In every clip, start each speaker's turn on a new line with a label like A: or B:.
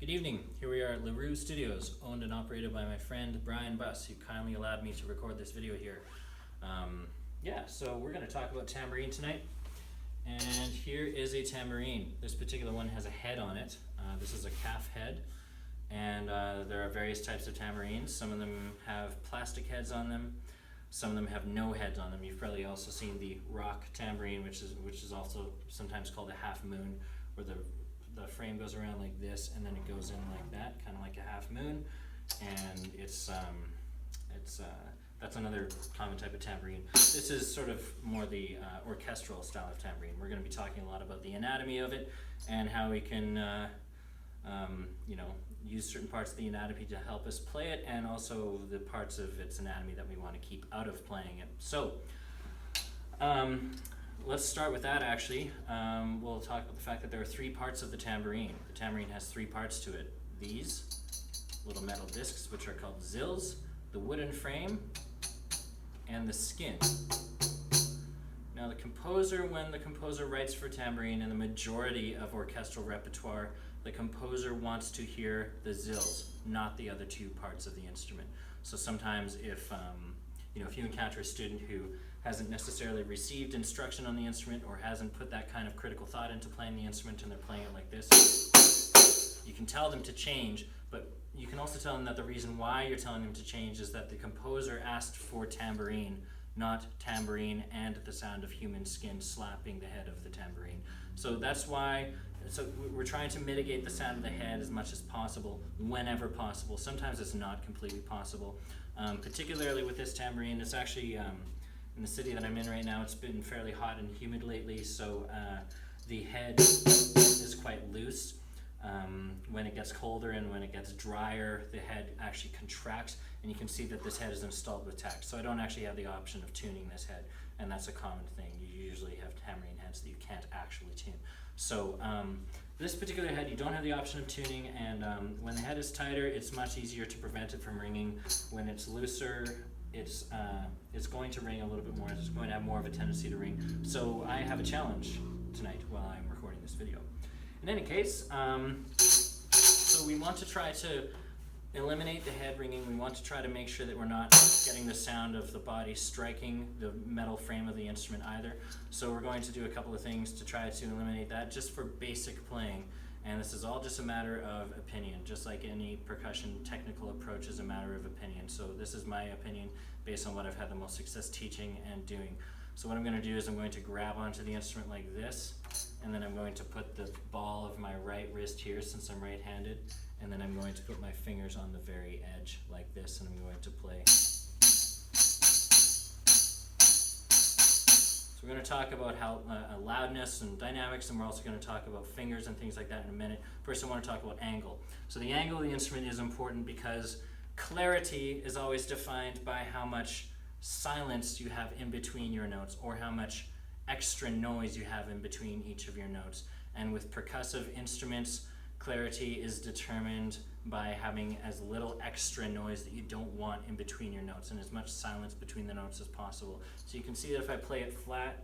A: Good evening. Here we are at Leroux Studios, owned and operated by my friend Brian Buss, who kindly allowed me to record this video here. So we're going to talk about tambourine tonight. And here is a tambourine. This particular one has a head on it. This is a calf head. And there are various types of tambourines. Some of them have plastic heads on them. Some of them have no heads on them. You've probably also seen the rock tambourine, which is also sometimes called a half moon, where the frame goes around like this and then it goes in like that, kind of like a half moon. And that's another common type of tambourine. This is sort of more the orchestral style of tambourine. We're going to be talking a lot about the anatomy of it and how we can use certain parts of the anatomy to help us play it, and also the parts of its anatomy that we want to keep out of playing it. So let's start with that actually. We'll talk about the fact that there are three parts of the tambourine. The tambourine has three parts to it. These little metal discs, which are called zills, the wooden frame, and the skin. Now when the composer writes for tambourine, in the majority of orchestral repertoire, the composer wants to hear the zills, not the other two parts of the instrument. So sometimes if you encounter a student who hasn't necessarily received instruction on the instrument or hasn't put that kind of critical thought into playing the instrument and they're playing it like this, you can tell them to change, but you can also tell them that the reason why you're telling them to change is that the composer asked for tambourine, not tambourine and the sound of human skin slapping the head of the tambourine. So that's why we're trying to mitigate the sound of the head as much as possible, whenever possible. Sometimes it's not completely possible. Particularly with this tambourine, it's actually in the city that I'm in right now, it's been fairly hot and humid lately, so the head is quite loose. When it gets colder and when it gets drier, the head actually contracts, and you can see that this head is installed with tack. So I don't actually have the option of tuning this head, and that's a common thing. You usually have tambourine heads that you can't actually tune. So this particular head, you don't have the option of tuning, and when the head is tighter, it's much easier to prevent it from ringing. When it's looser, it's going to ring a little bit more. It's going to have more of a tendency to ring. So I have a challenge tonight while I'm recording this video. In any case, so we want to try to eliminate the head ringing. We want to try to make sure that we're not getting the sound of the body striking the metal frame of the instrument either. So we're going to do a couple of things to try to eliminate that, just for basic playing. And this is all just a matter of opinion, just like any percussion technical approach is a matter of opinion. So this is my opinion based on what I've had the most success teaching and doing. So what I'm going to do is I'm going to grab onto the instrument like this, and then I'm going to put the ball of my right wrist here since I'm right-handed, and then I'm going to put my fingers on the very edge like this, and I'm going to play. So we're going to talk about how loudness and dynamics, and we're also going to talk about fingers and things like that in a minute. First I want to talk about angle. So the angle of the instrument is important because clarity is always defined by how much silence you have in between your notes, or how much extra noise you have in between each of your notes. And with percussive instruments, clarity is determined by having as little extra noise that you don't want in between your notes, and as much silence between the notes as possible. So you can see that if I play it flat,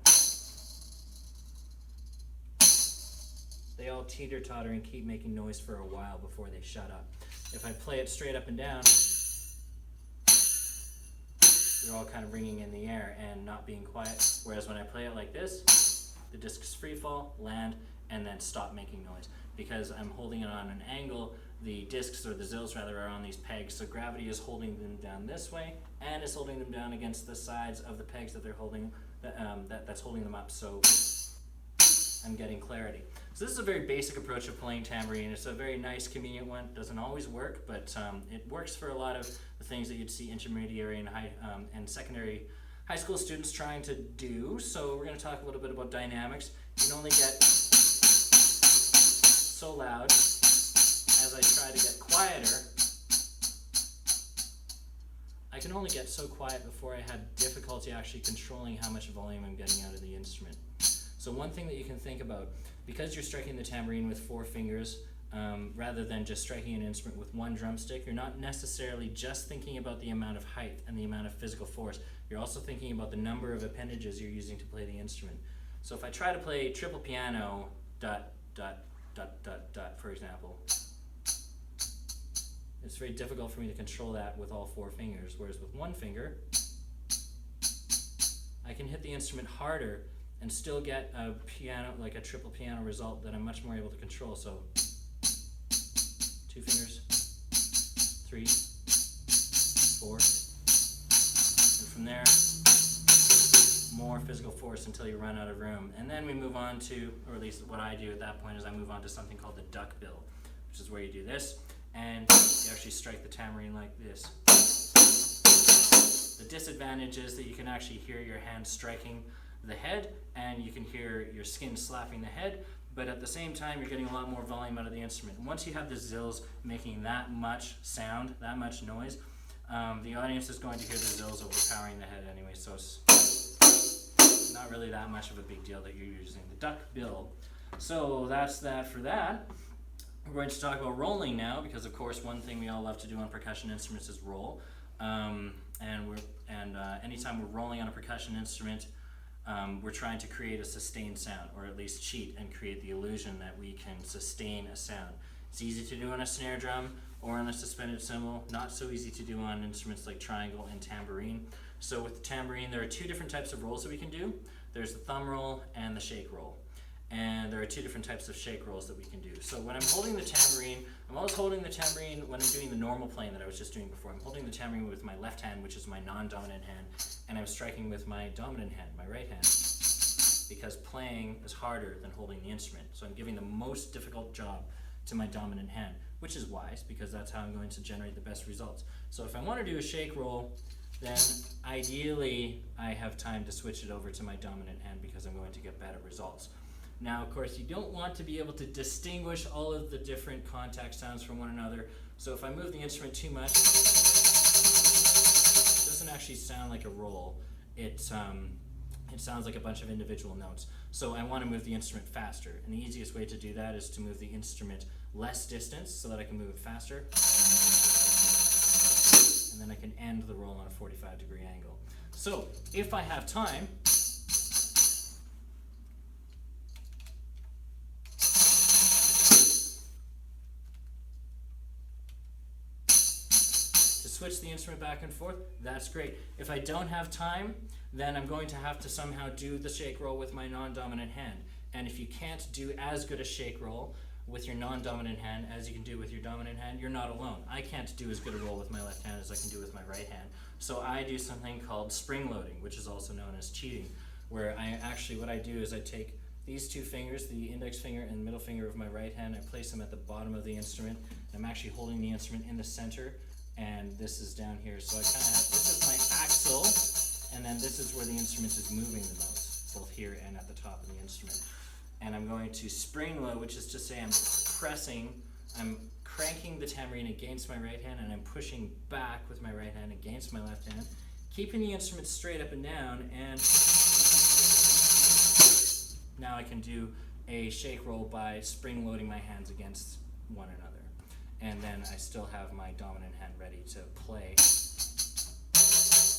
A: they all teeter-totter and keep making noise for a while before they shut up. If I play it straight up and down, they're all kind of ringing in the air and not being quiet. Whereas when I play it like this, the discs free fall, land, and then stop making noise. Because I'm holding it on an angle, the discs, or the zills rather, are on these pegs, so gravity is holding them down this way, and is holding them down against the sides of the pegs that they're holding, that's holding them up, so I'm getting clarity. So this is a very basic approach of playing tambourine. It's a very nice, convenient one. It doesn't always work, but it works for a lot of the things that you'd see intermediary and and secondary high school students trying to do. So we're going to talk a little bit about dynamics. You can only get so loud as I try to get quieter. I can only get so quiet before I have difficulty actually controlling how much volume I'm getting out of the instrument. So one thing that you can think about, because you're striking the tambourine with 4 fingers, rather than just striking an instrument with 1 drumstick, you're not necessarily just thinking about the amount of height and the amount of physical force. You're also thinking about the number of appendages you're using to play the instrument. So if I try to play triple piano, dot, dot, dot, dot, dot, for example, it's very difficult for me to control that with all 4 fingers, whereas with 1 finger, I can hit the instrument harder and still get a piano, like a triple piano result that I'm much more able to control. So 2 fingers, 3, 4, and from there, more physical force until you run out of room. And then we move on to, or at least what I do at that point is I move on to something called the duckbill, which is where you do this, and you actually strike the tambourine like this. The disadvantage is that you can actually hear your hand striking the head, and you can hear your skin slapping the head, but at the same time you're getting a lot more volume out of the instrument. Once you have the zills making that much sound, that much noise, the audience is going to hear the zills overpowering the head anyway, so it's not really that much of a big deal that you're using the duckbill. So that's that for that. We're going to talk about rolling now, because of course one thing we all love to do on percussion instruments is roll. Anytime we're rolling on a percussion instrument, we're trying to create a sustained sound, or at least cheat and create the illusion that we can sustain a sound. It's easy to do on a snare drum or on a suspended cymbal, not so easy to do on instruments like triangle and tambourine. So with the tambourine, there are 2 different types of rolls that we can do. There's the thumb roll and the shake roll. And there are 2 different types of shake rolls that we can do. So when I'm holding the tambourine, I'm always holding the tambourine when I'm doing the normal playing that I was just doing before. I'm holding the tambourine with my left hand, which is my non-dominant hand, and I'm striking with my dominant hand, my right hand, because playing is harder than holding the instrument. So I'm giving the most difficult job to my dominant hand, which is wise, because that's how I'm going to generate the best results. So if I want to do a shake roll, then ideally I have time to switch it over to my dominant hand, because I'm going to get better results. Now, of course, you don't want to be able to distinguish all of the different contact sounds from one another. So if I move the instrument too much, it doesn't actually sound like a roll. It sounds like a bunch of individual notes. So I want to move the instrument faster. And the easiest way to do that is to move the instrument less distance so that I can move it faster. And then I can end the roll on a 45-degree angle. So if I have time, switch the instrument back and forth, that's great. If I don't have time, then I'm going to have to somehow do the shake roll with my non-dominant hand. And if you can't do as good a shake roll with your non-dominant hand as you can do with your dominant hand, you're not alone. I can't do as good a roll with my left hand as I can do with my right hand. So I do something called spring loading, which is also known as cheating, where what I do is I take these 2 fingers, the index finger and middle finger of my right hand, I place them at the bottom of the instrument. I'm actually holding the instrument in the center, and this is down here. So I kind of have, this is my axle, and then this is where the instrument is moving the most, both here and at the top of the instrument. And I'm going to spring load, which is to say I'm cranking the tambourine against my right hand, and I'm pushing back with my right hand against my left hand, keeping the instrument straight up and down, and now I can do a shake roll by spring loading my hands against one another. And then I still have my dominant hand ready to play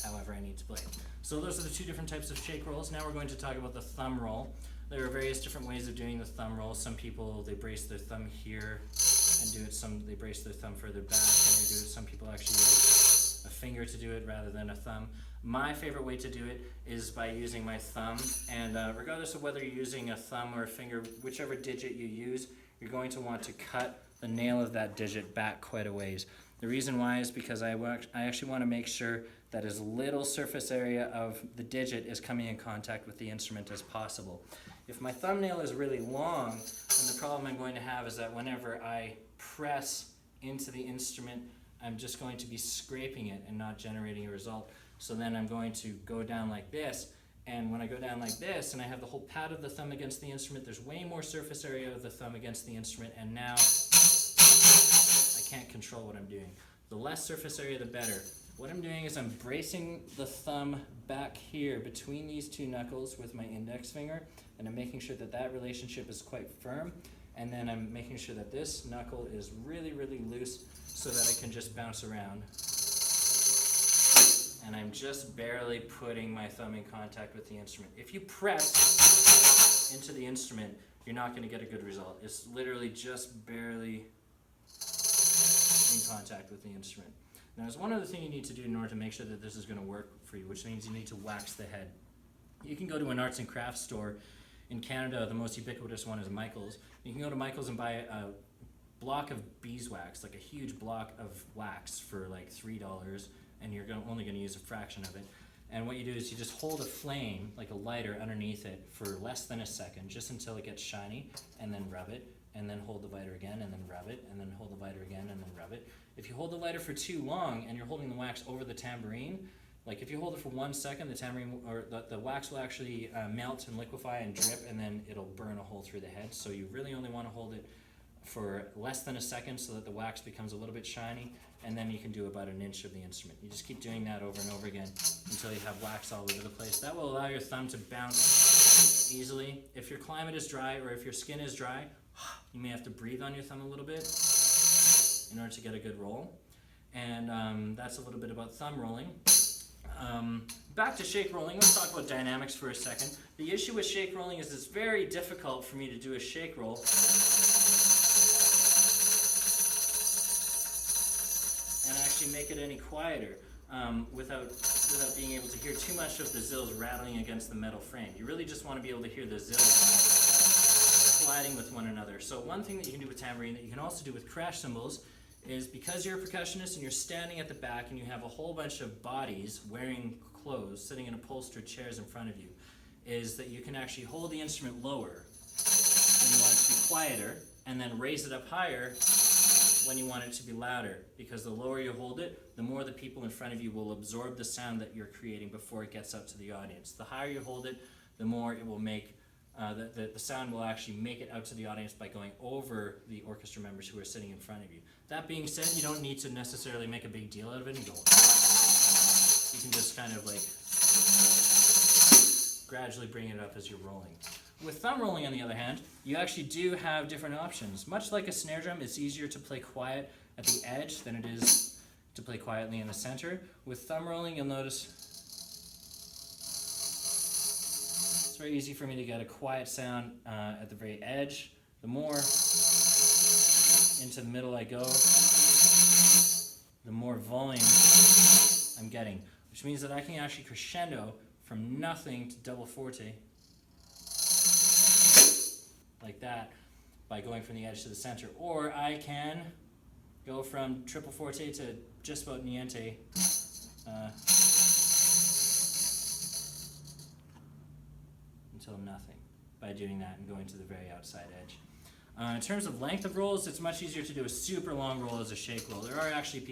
A: however I need to play. So those are the 2 different types of shake rolls. Now we're going to talk about the thumb roll. There are various different ways of doing the thumb roll. Some people, they brace their thumb here and do it. Some, they brace their thumb further back and they do it. Some people actually use a finger to do it rather than a thumb. My favorite way to do it is by using my thumb. And regardless of whether you're using a thumb or a finger, whichever digit you use, you're going to want to cut the nail of that digit back quite a ways. The reason why is because I actually want to make sure that as little surface area of the digit is coming in contact with the instrument as possible. If my thumbnail is really long, then the problem I'm going to have is that whenever I press into the instrument, I'm just going to be scraping it and not generating a result. So then I'm going to go down like this, and when I go down like this and I have the whole pad of the thumb against the instrument, there's way more surface area of the thumb against the instrument, and now I can't control what I'm doing. The less surface area, the better. What I'm doing is I'm bracing the thumb back here between these 2 knuckles with my index finger, and I'm making sure that that relationship is quite firm, and then I'm making sure that this knuckle is really, really loose so that I can just bounce around. And I'm just barely putting my thumb in contact with the instrument. If you press into the instrument, you're not going to get a good result. It's literally just barely in contact. contact with the instrument. Now, there's one other thing you need to do in order to make sure that this is going to work for you, which means you need to wax the head. You can go to an arts and crafts store. In Canada, the most ubiquitous one is Michael's. You can go to Michael's and buy a block of beeswax, like a huge block of wax for like $3, and you're only going to use a fraction of it. And what you do is you just hold a flame, like a lighter, underneath it for less than a second, just until it gets shiny, and then rub it, and then hold the lighter again, and then rub it, and then hold the lighter again, and then rub it. If you hold the lighter for too long and you're holding the wax over the tambourine, like if you hold it for 1 second, the tambourine or the wax will actually melt and liquefy and drip, and then it'll burn a hole through the head. So you really only want to hold it for less than a second so that the wax becomes a little bit shiny, and then you can do about 1 inch of the instrument. You just keep doing that over and over again until you have wax all over the place. That will allow your thumb to bounce easily. If your climate is dry or if your skin is dry, you may have to breathe on your thumb a little bit in order to get a good roll. And that's a little bit about thumb rolling. Back to shake rolling. Let's talk about dynamics for a second. The issue with shake rolling is it's very difficult for me to do a shake roll and actually make it any quieter without being able to hear too much of the zills rattling against the metal frame. You really just want to be able to hear the zills colliding with one another. So one thing that you can do with tambourine that you can also do with crash cymbals is, because you're a percussionist and you're standing at the back and you have a whole bunch of bodies wearing clothes sitting in upholstered chairs in front of you, is that you can actually hold the instrument lower when you want it to be quieter, and then raise it up higher when you want it to be louder, because the lower you hold it, the more the people in front of you will absorb the sound that you're creating before it gets out to the audience. The higher you hold it, the more it will make the sound will actually make it out to the audience by going over the orchestra members who are sitting in front of you. That being said, you don't need to necessarily make a big deal out of it and go. You can just kind of like gradually bring it up as you're rolling. With thumb rolling, on the other hand, you actually do have different options. Much like a snare drum, it's easier to play quiet at the edge than it is to play quietly in the center. With thumb rolling, you'll notice it's very easy for me to get a quiet sound at the very edge. The more into the middle I go, the more volume I'm getting, which means that I can actually crescendo from nothing to double forte like that by going from the edge to the center, or I can go from triple forte to just about niente until nothing by doing that and going to the very outside edge. In terms of length of rolls, it's much easier to do a super long roll as a shake roll. There are actually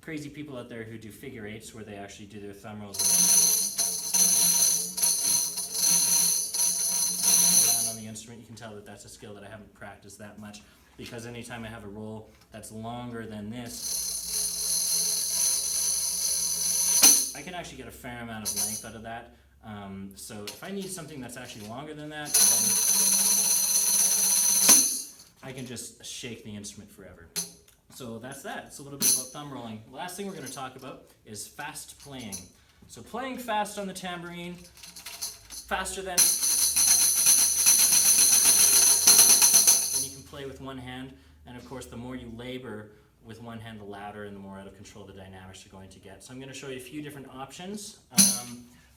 A: crazy people out there who do figure eights where they actually do their thumb rolls around on the instrument. You can tell that that's a skill that I haven't practiced that much, because anytime I have a roll that's longer than this, I can actually get a fair amount of length out of that. So if I need something that's actually longer than that, then I can just shake the instrument forever. So that's that. It's a little bit about thumb rolling. The last thing we're going to talk about is fast playing. So playing fast on the tambourine, faster than you can play with one hand. And of course, the more you labor with one hand, the louder and the more out of control the dynamics you're going to get. So I'm going to show you a few different options.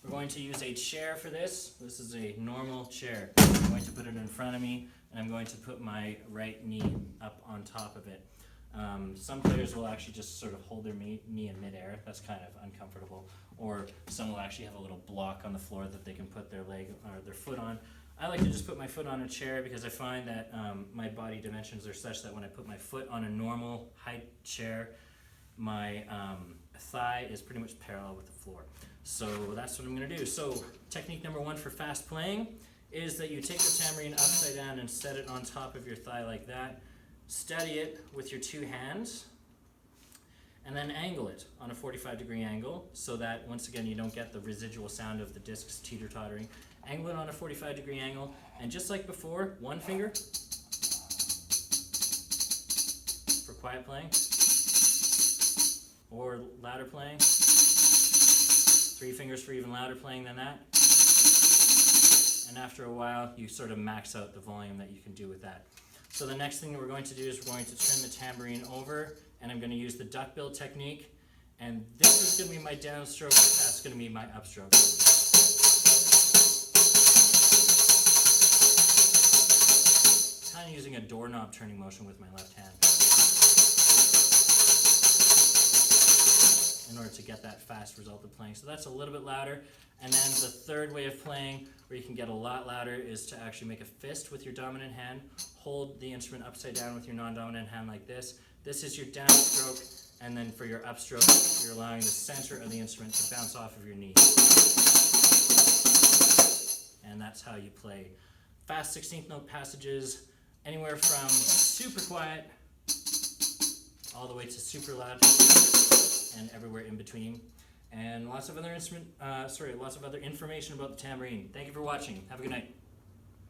A: We're going to use a chair for this. This is a normal chair. I'm going to put it in front of me, and I'm going to put my right knee up on top of it. Some players will actually just sort of hold their knee in midair. That's kind of uncomfortable. Or some will actually have a little block on the floor that they can put their leg or their foot on. I like to just put my foot on a chair because I find that my body dimensions are such that when I put my foot on a normal height chair, my thigh is pretty much parallel with the floor. So that's what I'm going to do. So technique number 1 for fast playing is that you take the tambourine upside down and set it on top of your thigh like that. Steady it with your 2 hands, and then angle it on a 45-degree angle so that, once again, you don't get the residual sound of the discs teeter-tottering. Angle it on a 45-degree angle, and just like before, 1 finger for quiet playing or louder playing, 3 fingers for even louder playing than that. And after a while, you sort of max out the volume that you can do with that. So the next thing that we're going to do is we're going to turn the tambourine over, and I'm going to use the duckbill technique. And this is going to be my downstroke, that's going to be my upstroke. Kind of using a doorknob turning motion with my left hand in order to get that fast result of playing. So that's a little bit louder. And then the third way of playing, where you can get a lot louder, is to actually make a fist with your dominant hand. Hold the instrument upside down with your non-dominant hand like this. This is your downstroke, and then for your upstroke, you're allowing the center of the instrument to bounce off of your knee. And that's how you play fast 16th note passages, anywhere from super quiet all the way to super loud, and everywhere in between. And lots of other information about the tambourine. Thank you for watching. Have a good night.